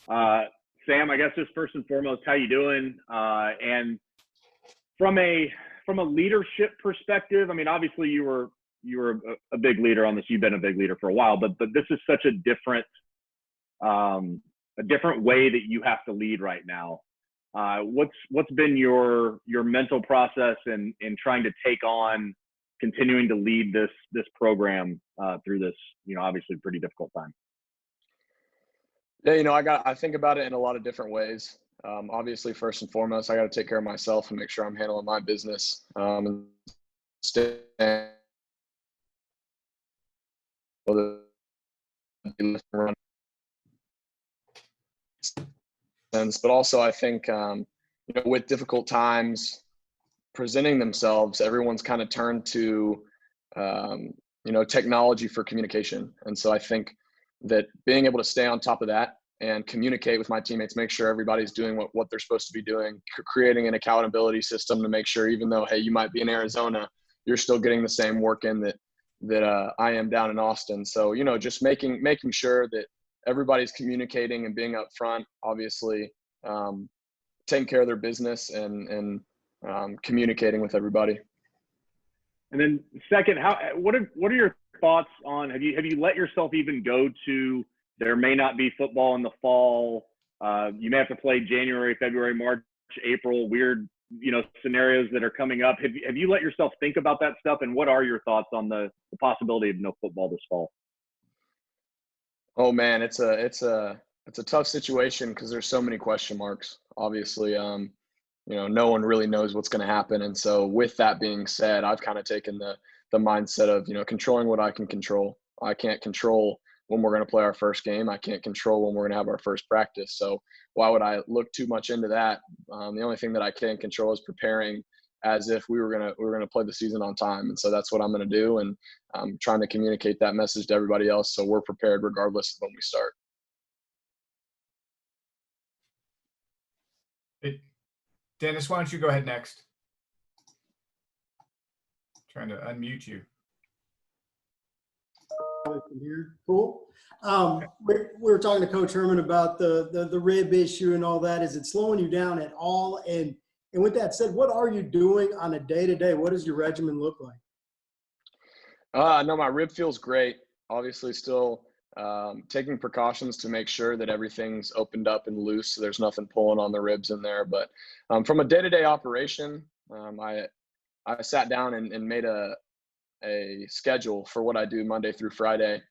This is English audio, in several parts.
Uh, Sam, I guess just first and foremost, how you doing? And from a leadership perspective, I mean, obviously you were a big leader on this. You've been a big leader for a while, but this is such a different way that you have to lead right now. What's been your mental process in trying to take on continuing to lead this program through this, obviously pretty difficult time? Yeah, I think about it in a lot of different ways. Obviously, first and foremost, I got to take care of myself and make sure I'm handling my business and stay. But also, I think with difficult times presenting themselves, everyone's kind of turned to technology for communication, and so I think that being able to stay on top of that and communicate with my teammates, make sure everybody's doing what they're supposed to be doing, creating an accountability system to make sure, even though, hey, you might be in Arizona, you're still getting the same work in that I am down in Austin. So, just making sure that everybody's communicating and being upfront, obviously, taking care of their business and communicating with everybody. And then second, what are your thoughts on, have you let yourself even go to, there may not be football in the fall, you may have to play January, February, March, April, weird, scenarios that are coming up. Have you let yourself think about that stuff? And what are your thoughts on the possibility of no football this fall? Oh man, it's a tough situation because there's so many question marks. Obviously, no one really knows what's going to happen. And so with that being said, I've kind of taken the mindset of, controlling what I can control. I can't control when we're going to play our first game. I can't control when we're going to have our first practice. So why would I look too much into that? The only thing that I can control is preparing as if we were going to play the season on time. And so that's what I'm going to do. And I'm trying to communicate that message to everybody else, so we're prepared regardless of when we start. Dennis, why don't you go ahead next? Trying to unmute you. Here. Cool. We're talking to Coach Herman about the rib issue and all that. Is it slowing you down at all? And with that said, what are you doing on a day-to-day? What does your regimen look like? No, my rib feels great. Obviously still taking precautions to make sure that everything's opened up and loose, so there's nothing pulling on the ribs in there. But from a day-to-day operation, I sat down and made a schedule for what I do Monday through Friday.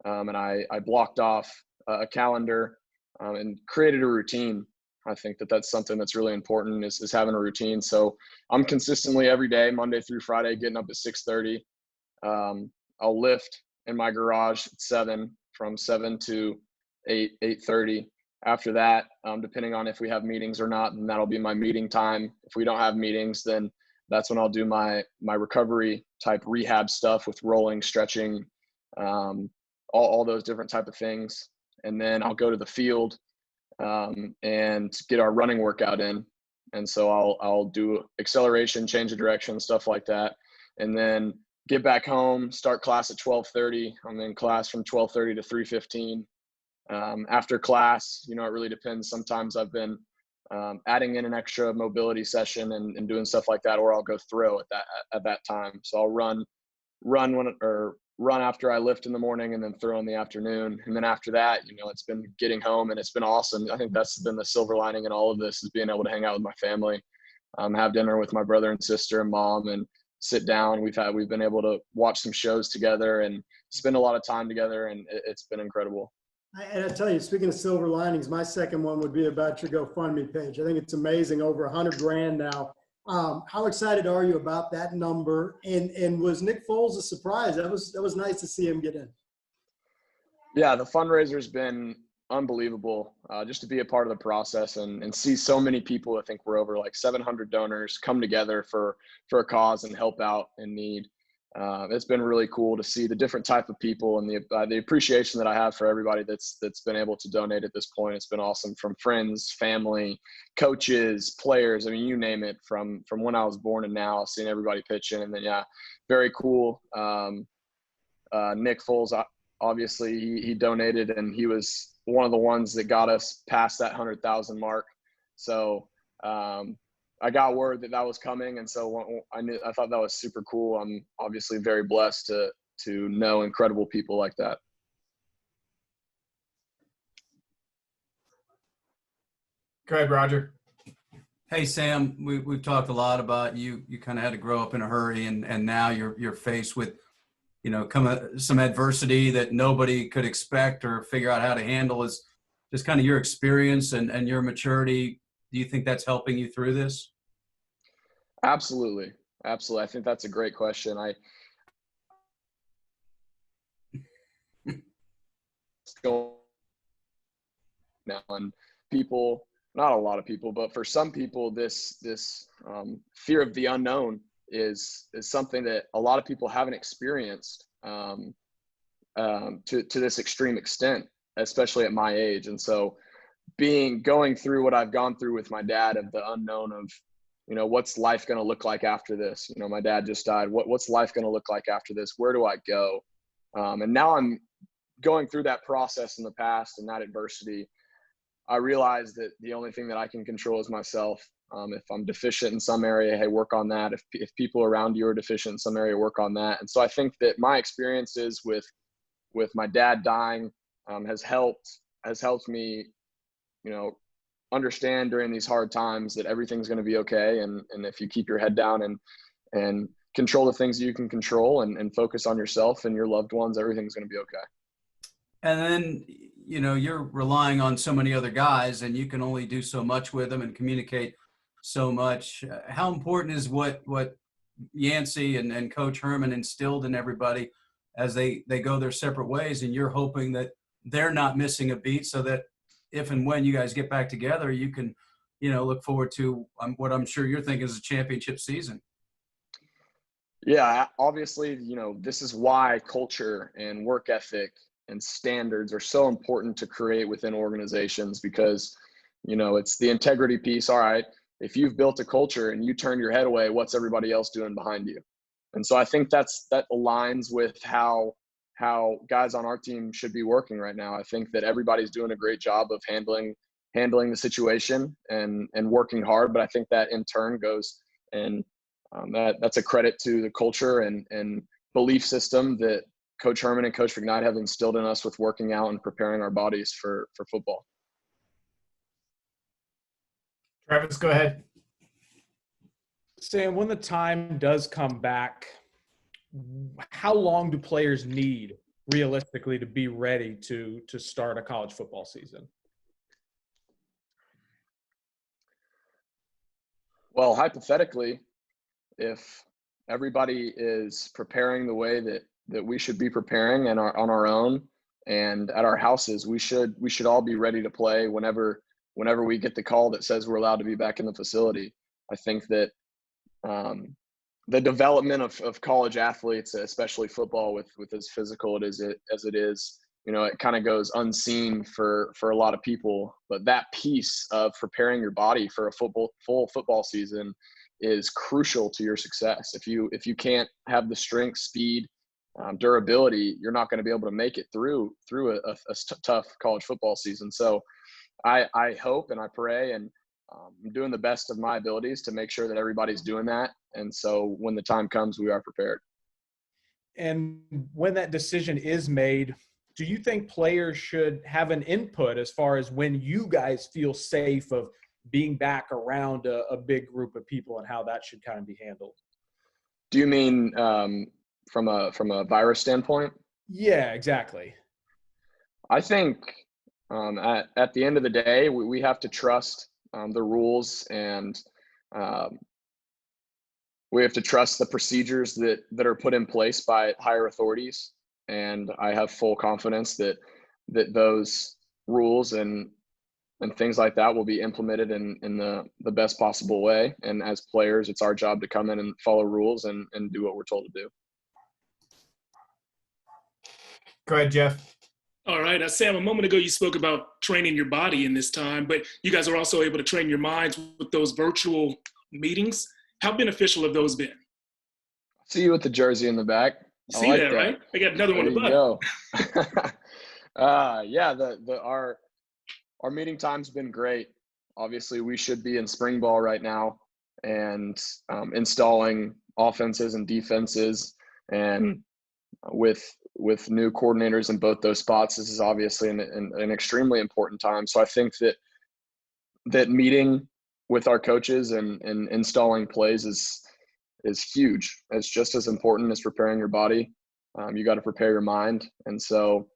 And I blocked off a calendar and created a routine. I think that's something that's really important is having a routine. So I'm consistently every day, Monday through Friday, getting up at 6:30. I'll lift in my garage at 7, from 7 to 8:30. After that, depending on if we have meetings or not, then that'll be my meeting time. If we don't have meetings, then that's when I'll do my recovery type rehab stuff with rolling, stretching, all those different type of things. And then I'll go to the field and get our running workout in. And so I'll do acceleration, change of direction, stuff like that. And then get back home, start class at 12:30. I'm in class from 12:30 to 3:15. After class, it really depends. Sometimes I've been adding in an extra mobility session and doing stuff like that, or I'll go throw at that time. So I'll run after I lift in the morning and then throw in the afternoon. And then after that, it's been getting home, and it's been awesome. I think that's been the silver lining in all of this, is being able to hang out with my family, have dinner with my brother and sister and mom, and sit down. We've been able to watch some shows together and spend a lot of time together, and it's been incredible. And I tell you, speaking of silver linings, my second one would be about your GoFundMe page. I think it's amazing, over $100,000 now. How excited are you about that number? And was Nick Foles a surprise? That was nice to see him get in. Yeah, the fundraiser's been unbelievable, just to be a part of the process and see so many people. I think we're over like 700 donors come together for a cause and help out in need. It's been really cool to see the different type of people and the appreciation that I have for everybody that's been able to donate at this point. It's been awesome, from friends, family, coaches, players. I mean, you name it, from when I was born and now, seeing everybody pitch in. And then, yeah, very cool. Nick Foles, obviously he donated, and he was one of the ones that got us past that 100,000 mark. So I got word that was coming, and so I thought that was super cool. I'm obviously very blessed to know incredible people like that. Go ahead, Roger. Hey, Sam, we've talked a lot about you kind of had to grow up in a hurry, and now you're faced with, some adversity that nobody could expect or figure out how to handle. Is just kind of your experience and your maturity. Do you think that's helping you through this? Absolutely. Absolutely. I think that's a great question. Now, and people, not a lot of people, but for some people, this fear of the unknown is something that a lot of people haven't experienced to this extreme extent, especially at my age. And so going through what I've gone through with my dad, of the unknown of, what's life going to look like after this? My dad just died. What's life going to look like after this? Where do I go? And now I'm going through that process in the past and that adversity. I realize that the only thing that I can control is myself. If I'm deficient in some area, hey, work on that. If people around you are deficient in some area, work on that. And so I think that my experiences with my dad dying has helped me, understand during these hard times that everything's going to be okay. And if you keep your head down and control the things you can control and focus on yourself and your loved ones, everything's going to be okay. And then, you're relying on so many other guys, and you can only do so much with them and communicate so much. How important is what Yancey and Coach Herman instilled in everybody as they go their separate ways, and you're hoping that they're not missing a beat, so that if and when you guys get back together, you can, look forward to what I'm sure you're thinking is a championship season. Yeah, obviously, this is why culture and work ethic and standards are so important to create within organizations, because, it's the integrity piece. All right, if you've built a culture and you turn your head away, what's everybody else doing behind you? And so I think that aligns with how guys on our team should be working right now. I think that everybody's doing a great job of handling the situation and working hard, but I think that in turn goes and that's a credit to the culture and belief system that Coach Herman and Coach McKnight have instilled in us with working out and preparing our bodies for football. Travis, go ahead. Sam, when the time does come back, how long do players need realistically to be ready to start a college football season? Well, hypothetically, if everybody is preparing the way that we should be preparing and on our own and at our houses, we should all be ready to play whenever we get the call that says we're allowed to be back in the facility. I think that the development of college athletes, especially football, with as physical as it is, it kind of goes unseen for a lot of people. But that piece of preparing your body for a full football season is crucial to your success. If you can't have the strength, speed, durability, you're not going to be able to make it through a tough college football season. So I hope and I pray, and I'm doing the best of my abilities to make sure that everybody's doing that. And so when the time comes, we are prepared. And when that decision is made, do you think players should have an input as far as when you guys feel safe of being back around a big group of people and how that should kind of be handled? Do you mean from a virus standpoint? Yeah, exactly. I think at the end of the day, we have to trust the rules, and we have to trust the procedures that are put in place by higher authorities. And I have full confidence that those rules and things like that will be implemented in the best possible way. And as players, it's our job to come in and follow rules and do what we're told to do. Go ahead, Jeff. All right. Sam, a moment ago, you spoke about training your body in this time, but you guys are also able to train your minds with those virtual meetings. How beneficial have those been? See you with the jersey in the back. See that, right? I got another one There to you go. Yeah, our meeting time's been great. Obviously, we should be in spring ball right now and installing offenses and defenses, and with new coordinators in both those spots, this is obviously an extremely important time. So I think that meeting with our coaches and installing plays is huge. It's just as important as preparing your body. You got to prepare your mind, and so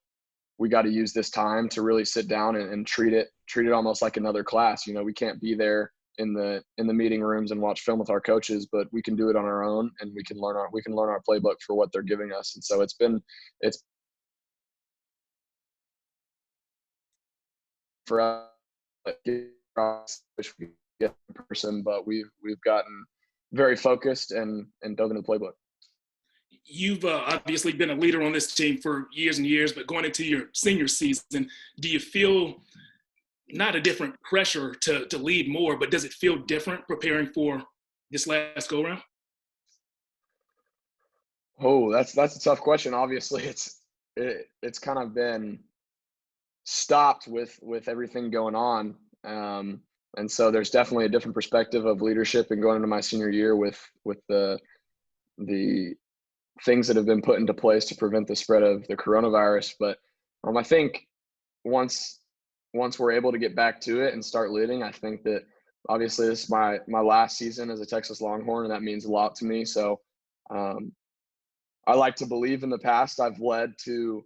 we got to use this time to really sit down and treat it almost like another class. We can't be there in the meeting rooms and watch film with our coaches, but we can do it on our own, and we can learn our playbook for what they're giving us. And so it's for us wish we get in person, but we've gotten very focused and dove into the playbook. You've obviously been a leader on this team for years and years, but going into your senior season, do you feel not a different pressure to lead more, but does it feel different preparing for this last go round? Oh, that's a tough question. Obviously, it's kind of been stopped with everything going on, and so there's definitely a different perspective of leadership and going into my senior year with the things that have been put into place to prevent the spread of the coronavirus. But I think once we're able to get back to it and start leading, I think that obviously this is my last season as a Texas Longhorn, and that means a lot to me. So I like to believe in the past I've led to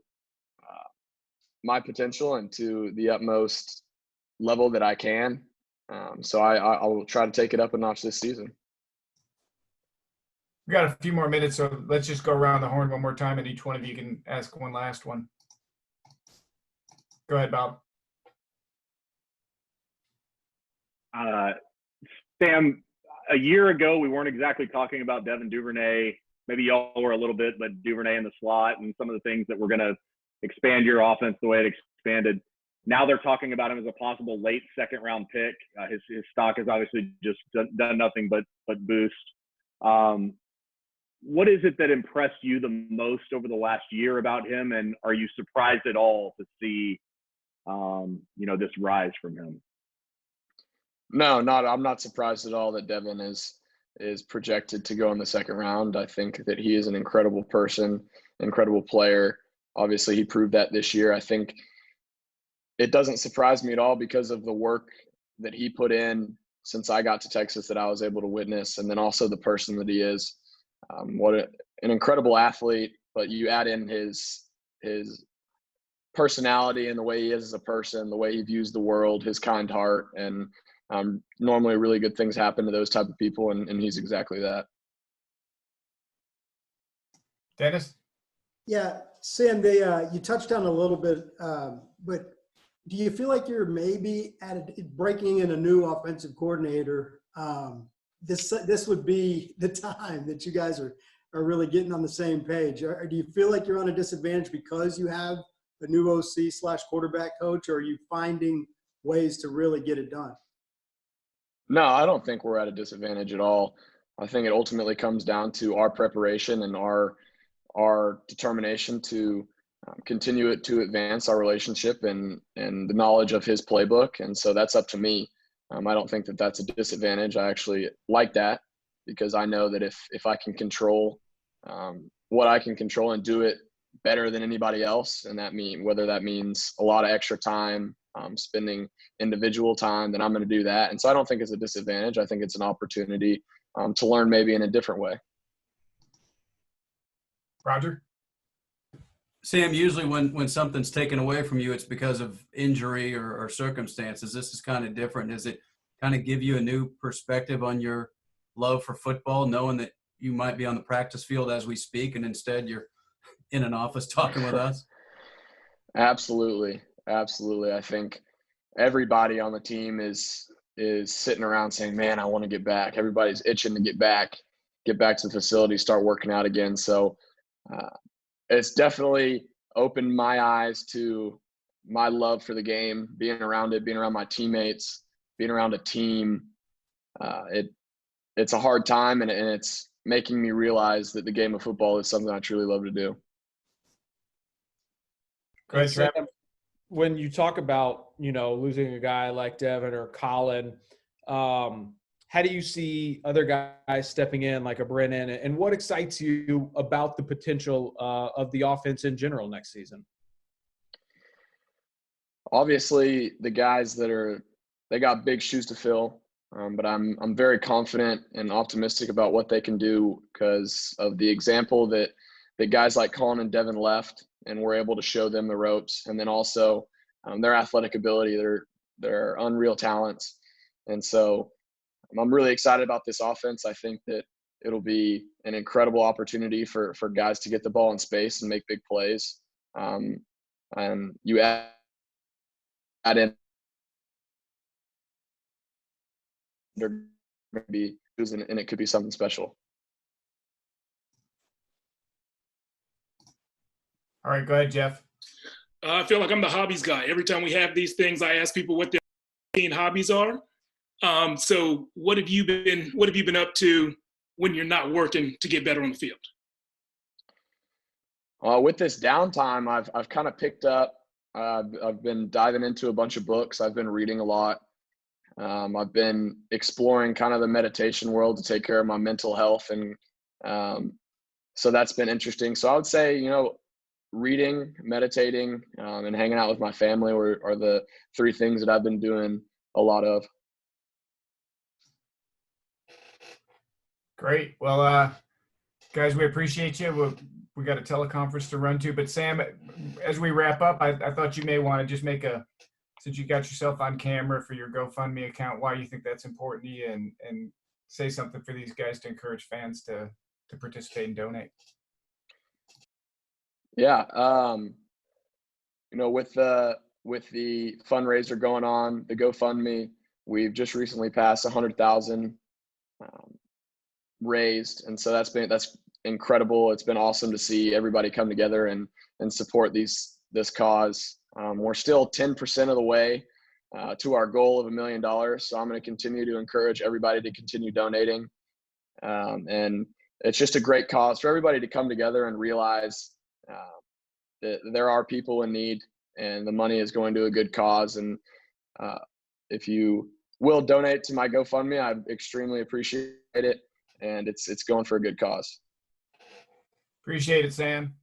my potential and to the utmost level that I can. So I will try to take it up a notch this season. We got a few more minutes, so let's just go around the horn one more time, and each one of you can ask one last one. Go ahead, Bob. Sam, a year ago, we weren't exactly talking about Devin Duvernay. Maybe y'all were a little bit, but Duvernay in the slot and some of the things that were going to expand your offense the way it expanded. Now they're talking about him as a possible late second-round pick. His stock has obviously just done nothing but boost. What is it that impressed you the most over the last year about him, and are you surprised at all to see, this rise from him? No, I'm not surprised at all that Devin is projected to go in the second round. I think that he is an incredible person, incredible player. Obviously, he proved that this year. I think it doesn't surprise me at all because of the work that he put in since I got to Texas that I was able to witness, and then also the person that he is. An incredible athlete, but you add in his personality and the way he is as a person, the way he views the world, his kind heart, and normally really good things happen to those type of people, and he's exactly that. Dennis? Yeah, Sam, you touched on a little bit, but do you feel like you're maybe breaking in a new offensive coordinator? This would be the time that you guys are really getting on the same page. Or do you feel like you're on a disadvantage because you have a new OC/quarterback coach, or are you finding ways to really get it done? No, I don't think we're at a disadvantage at all. I think it ultimately comes down to our preparation and our determination to continue to advance our relationship and the knowledge of his playbook. And so that's up to me. I don't think that that's a disadvantage. I actually like that because I know that if I can control what I can control and do it better than anybody else, and whether that means a lot of extra time, spending individual time, then I'm going to do that. And so I don't think it's a disadvantage. I think it's an opportunity to learn maybe in a different way. Roger? Sam, usually when something's taken away from you, it's because of injury or circumstances. This is kind of different. Does it kind of give you a new perspective on your love for football, knowing that you might be on the practice field as we speak, and instead you're in an office talking with us? Absolutely. I think everybody on the team is sitting around saying, man, I want to get back. Everybody's itching to get back to the facility, start working out again. So it's definitely opened my eyes to my love for the game, being around it, being around my teammates, being around a team. It's a hard time, and it's making me realize that the game of football is something I truly love to do. Go ahead, Sam, Trav. when you talk about, losing a guy like Devin or Colin, how do you see other guys stepping in like a Brennan, and what excites you about the potential of the offense in general next season? Obviously, the guys they got big shoes to fill, but I'm very confident and optimistic about what they can do because of the example that guys like Colin and Devin left, and we're able to show them the ropes, and then also their athletic ability, their unreal talents, and so I'm really excited about this offense. I think that it'll be an incredible opportunity for guys to get the ball in space and make big plays. And you add in, they're going to be, and it could be something special. All right, go ahead, Jeff. I feel like I'm the hobbies guy. Every time we have these things, I ask people what their main hobbies are. So what have you been up to when you're not working to get better on the field? With this downtime, I've kind of picked up. I've been diving into a bunch of books. I've been reading a lot. I've been exploring kind of the meditation world to take care of my mental health, and so that's been interesting. So I would say, reading, meditating, and hanging out with my family are the three things that I've been doing a lot of. Great. Well, guys, we appreciate you. We got a teleconference to run to, but Sam, as we wrap up, I thought you may want to just since you got yourself on camera for your GoFundMe account, why you think that's important to you, and say something for these guys to encourage fans to participate and donate. Yeah. With the fundraiser going on, the GoFundMe, we've just recently passed 100,000 raised, and so that's incredible. It's been awesome to see everybody come together and support this cause. We're still 10% of the way to our goal of $1 million, so I'm going to continue to encourage everybody to continue donating, and it's just a great cause for everybody to come together and realize that there are people in need, and the money is going to a good cause. And if you will donate to my GoFundMe, I extremely appreciate it, and it's going for a good cause. Appreciate it, Sam.